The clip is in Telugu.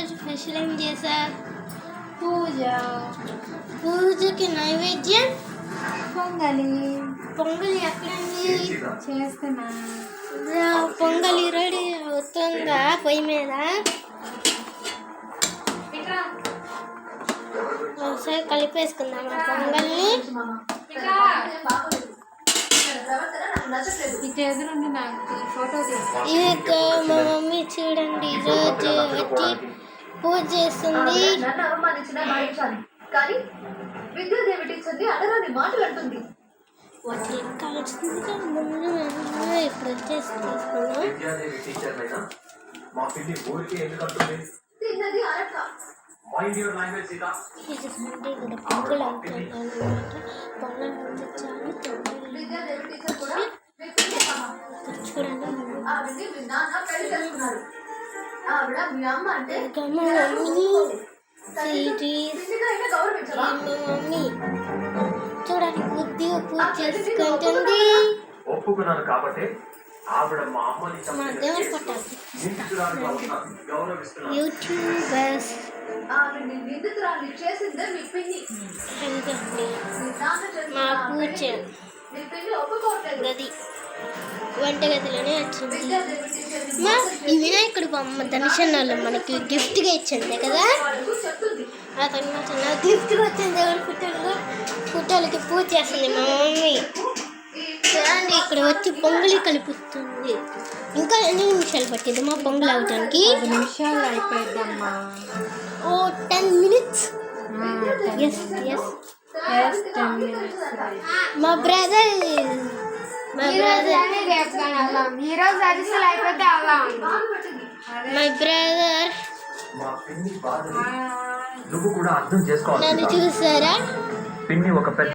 ఈరోజు స్పెషల్ ఏం చేశా? పూజకి నైవేద్యం పొంగలి ఎక్కడండి? చేస్తున్నా. పొంగలి రెడీ అవుతుందా పొయ్యి మీద? ఒకసారి కలిపేసుకుందాం ఆ పొంగల్ని. ఇక మా మమ్మీ చూడండి ఈరోజు వచ్చి పూజ చేస్తుంది. కాల్చింది ముందు ఇప్పుడు వచ్చేసి తీసుకున్నాం. ఇక్కడ పొంగల్ అవుతుంది అనమాట. పొంగల్ అయితే చాలా చూడండి. మమ్మీ చూడండి బుద్ధిగా పూజ చేసుకుంటుంది. ఒప్పుకున్నాను కాబట్టి ఆవిడ మా అమ్మని యూట్యూబర్స్ మా పూజ గది వంటగదిలోనే వచ్చింది. ఈ వినాయకుడు బొమ్మ దర్శనాలు మనకి గిఫ్ట్గా ఇచ్చింది కదా. అతను చిన్న గిఫ్ట్గా వచ్చింది. దేవుడి ఫోటోలకి పూజ చేస్తుంది మా మమ్మీ. చూడండి ఇక్కడ వచ్చి పొంగలి కలుపుతుంది. ఇంకా ఎన్ని నిమిషాలు పట్టింది మా పొంగల్ అవడానికి? 10 నిమిషాలు అయిపోయిద్దమ్మా. 10 minutes. Yes. మా బ్రదర్ నువ్వు కూడా అర్థం చేసుకోవాలి. నన్ను చూసారా? పిన్ని ఒక పెద్ద